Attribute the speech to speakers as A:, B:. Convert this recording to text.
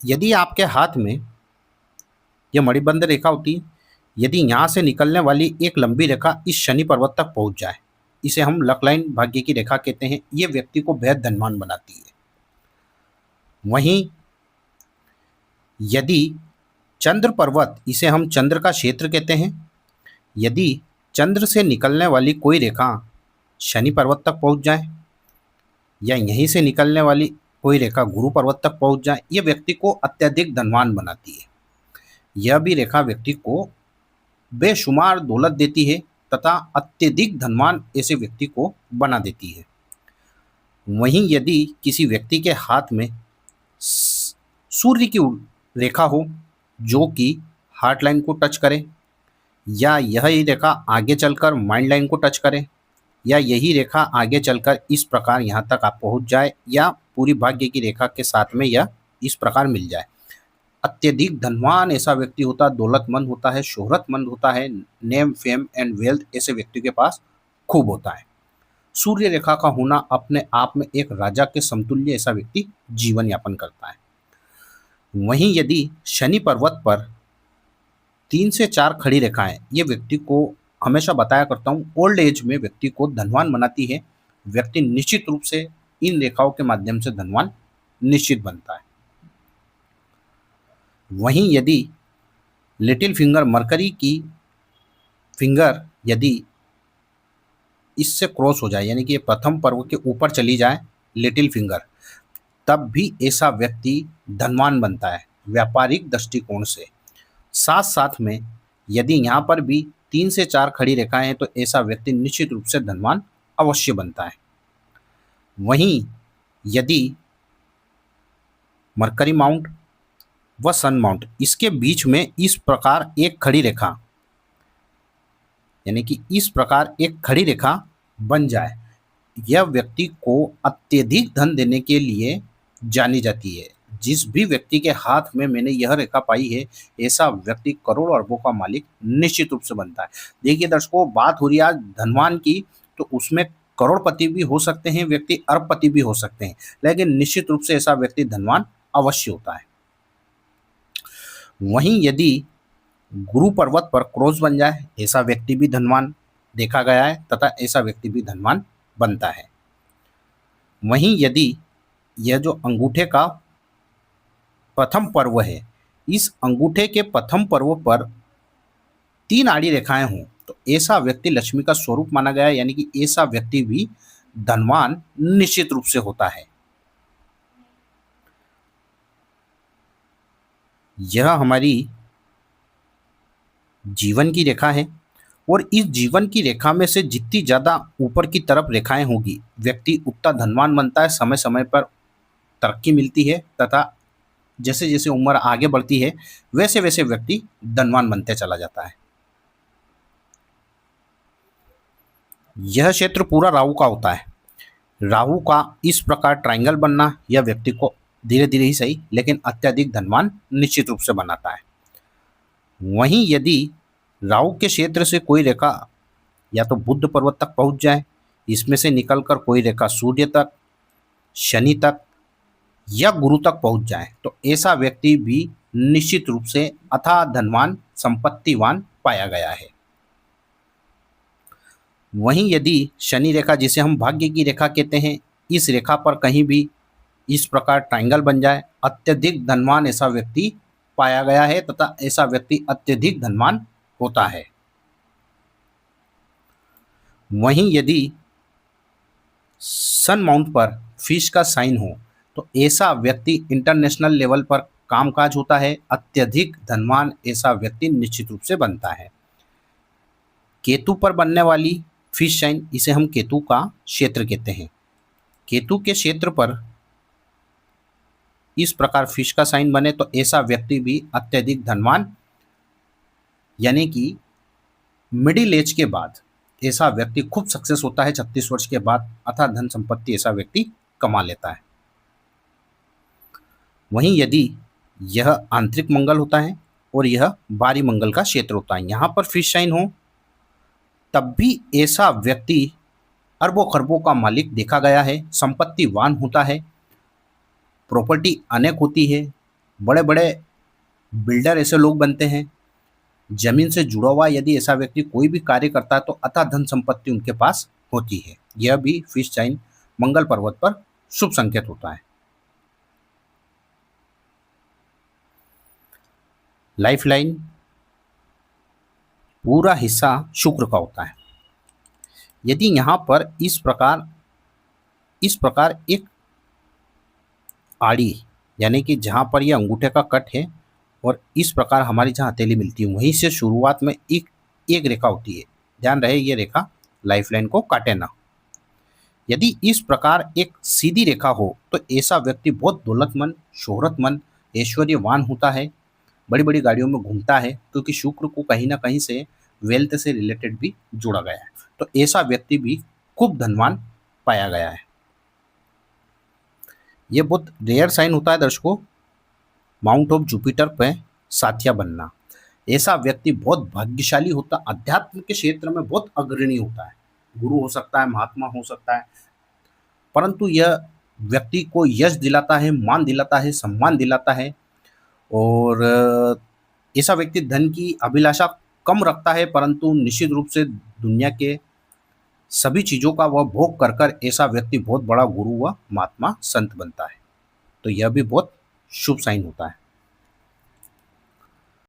A: यदि आपके हाथ में यह मणिबंध रेखा होती है, यदि यहाँ से निकलने वाली एक लंबी रेखा इस शनि पर्वत तक पहुंच जाए, इसे हम लक लाइन भाग्य की रेखा कहते हैं। ये व्यक्ति को बेहद धनवान बनाती है। वहीं यदि चंद्र पर्वत, इसे हम चंद्र का क्षेत्र कहते हैं, यदि चंद्र से निकलने वाली कोई रेखा शनि पर्वत तक पहुंच जाए या यहीं से निकलने वाली कोई रेखा गुरु पर्वत तक पहुंच जाए, ये व्यक्ति को अत्यधिक धनवान बनाती है। यह भी रेखा व्यक्ति को बेशुमार दौलत देती है तथा अत्यधिक धनवान ऐसे व्यक्ति को बना देती है। वहीं यदि किसी व्यक्ति के हाथ में सूर्य की रेखा हो जो कि हार्ट लाइन को टच करे, या यह रेखा आगे चलकर माइंड लाइन को टच करे, या यही रेखा आगे चलकर इस प्रकार यहाँ तक आप पहुँच जाए, या पूरी भाग्य की रेखा के साथ में यह इस प्रकार मिल जाए, अत्यधिक धनवान ऐसा व्यक्ति होता है, दौलतमंद होता है, शोहरतमंद होता है, नेम फेम एंड वेल्थ ऐसे व्यक्ति के पास खूब होता है। सूर्य रेखा का होना अपने आप में एक राजा के समतुल्य ऐसा व्यक्ति जीवन यापन करता है। वहीं यदि शनि पर्वत पर 3 से 4 खड़ी रेखाएं, ये व्यक्ति को हमेशा बताया करता हूँ, ओल्ड एज में व्यक्ति को धनवान बनाती है। व्यक्ति निश्चित रूप से इन रेखाओं के माध्यम से धनवान निश्चित बनता है। वहीं यदि लिटिल फिंगर, मरकरी की फिंगर यदि इससे क्रॉस हो जाए, यानी कि ये प्रथम पर्व के ऊपर चली जाए लिटिल फिंगर, तब भी ऐसा व्यक्ति धनवान बनता है व्यापारिक दृष्टिकोण से। साथ साथ में यदि यहाँ पर भी 3 से 4 खड़ी रेखाएं हैं तो ऐसा व्यक्ति निश्चित रूप से धनवान अवश्य बनता है। वहीं यदि मरकरी माउंट व सन माउंट, इसके बीच में इस प्रकार एक खड़ी रेखा, यानी कि इस प्रकार एक खड़ी रेखा बन जाए, यह व्यक्ति को अत्यधिक धन देने के लिए जानी जाती है। जिस भी व्यक्ति के हाथ में मैंने यह रेखा पाई है, ऐसा व्यक्ति करोड़ों अरबों का मालिक निश्चित रूप से बनता है। देखिए दर्शकों, बात हो रही है आज धनवान की, तो उसमें करोड़पति भी हो सकते हैं व्यक्ति, अरबपति भी हो सकते हैं, लेकिन निश्चित रूप से ऐसा व्यक्ति धनवान अवश्य होता है। वहीं यदि गुरु पर्वत पर क्रॉस बन जाए, ऐसा व्यक्ति भी धनवान देखा गया है तथा ऐसा व्यक्ति भी धनवान बनता है। वहीं यदि यह जो अंगूठे का प्रथम पर्व है, इस अंगूठे के प्रथम पर्व पर 3 आड़ी रेखाएं हों तो ऐसा व्यक्ति लक्ष्मी का स्वरूप माना गया है, यानी कि ऐसा व्यक्ति भी धनवान निश्चित रूप से होता है। यह हमारी जीवन की रेखा है और इस जीवन की रेखा में से जितनी ज़्यादा ऊपर की तरफ रेखाएं होगी, व्यक्ति उतना धनवान बनता है। समय समय पर तरक्की मिलती है तथा जैसे जैसे उम्र आगे बढ़ती है वैसे वैसे व्यक्ति धनवान बनते चला जाता है। यह क्षेत्र पूरा राहु का होता है। राहु का इस प्रकार ट्रायंगल बनना यह व्यक्ति को धीरे धीरे ही सही लेकिन अत्यधिक धनवान निश्चित रूप से बनाता है। वहीं यदि राहु के क्षेत्र से कोई रेखा या तो बुध पर्वत तक पहुंच जाए, इसमें से निकलकर कोई रेखा सूर्य तक, शनि तक या गुरु तक पहुंच जाए, तो ऐसा व्यक्ति भी निश्चित रूप से अथाह धनवान संपत्तिवान पाया गया है। वहीं यदि शनि रेखा, जिसे हम भाग्य की रेखा कहते हैं, इस रेखा पर कहीं भी इस प्रकार ट्रायंगल बन जाए, अत्यधिक धनवान ऐसा व्यक्ति पाया गया है तथा ऐसा व्यक्ति अत्यधिक धनवान होता है। वहीं यदि सन माउंट पर फिश का साइन हो तो ऐसा व्यक्ति इंटरनेशनल लेवल पर कामकाज होता है, अत्यधिक धनवान ऐसा व्यक्ति निश्चित रूप से बनता है। केतु पर बनने वाली फिश साइन, इसे हम केतु का क्षेत्र कहते हैं। केतु के क्षेत्र पर इस प्रकार फिश का साइन बने तो ऐसा व्यक्ति भी अत्यधिक धनवान, यानी कि मिडिल एज के बाद ऐसा व्यक्ति खूब सक्सेस होता है। 36 वर्ष के बाद अथाह धन संपत्ति ऐसा व्यक्ति कमा लेता है। वहीं यदि यह आंतरिक मंगल होता है और यह बाहरी मंगल का क्षेत्र होता है, यहाँ पर फिश साइन हो तब भी ऐसा व्यक्ति अरबों खरबों का मालिक देखा गया है, संपत्तिवान होता है, प्रॉपर्टी अनेक होती है, बड़े बड़े बिल्डर ऐसे लोग बनते हैं। जमीन से जुड़ा हुआ यदि ऐसा व्यक्ति कोई भी कार्य करता है तो अतः धन संपत्ति उनके पास होती है। यह भी फिश साइन मंगल पर्वत पर शुभ संकेत होता है। लाइफ लाइन पूरा हिस्सा शुक्र का होता है। यदि यहाँ पर इस प्रकार एक आड़ी, यानी कि जहाँ पर यह अंगूठे का कट है और इस प्रकार हमारी जहाँ हथेली मिलती है वहीं से शुरुआत में एक एक रेखा होती है। ध्यान रहे ये रेखा लाइफलाइन को काटे ना। यदि इस प्रकार एक सीधी रेखा हो तो ऐसा व्यक्ति बहुत दौलतमंद, शोहरतमंद, ऐश्वर्यवान होता है, बड़ी बड़ी गाड़ियों में घूमता है, क्योंकि शुक्र को कहीं ना कहीं से वेल्थ से रिलेटेड भी जोड़ा गया है। तो ऐसा व्यक्ति भी खूब धनवान पाया गया है। ये बहुत रेयर साइन होता है दर्शकों, माउंट ऑफ जुपिटर पे साथिया बनना। ऐसा व्यक्ति बहुत भाग्यशाली होता, अध्यात्म के क्षेत्र में बहुत अग्रणी होता है। गुरु हो सकता है, महात्मा हो सकता है, परंतु यह व्यक्ति को यश दिलाता है, मान दिलाता है, सम्मान दिलाता है। और ऐसा व्यक्ति धन की अभिलाषा कम रखता है, परंतु निश्चित रूप से दुनिया के सभी चीज़ों का वह भोग कर कर ऐसा व्यक्ति बहुत बड़ा गुरु व महात्मा संत बनता है। तो यह भी बहुत शुभ साइन होता है।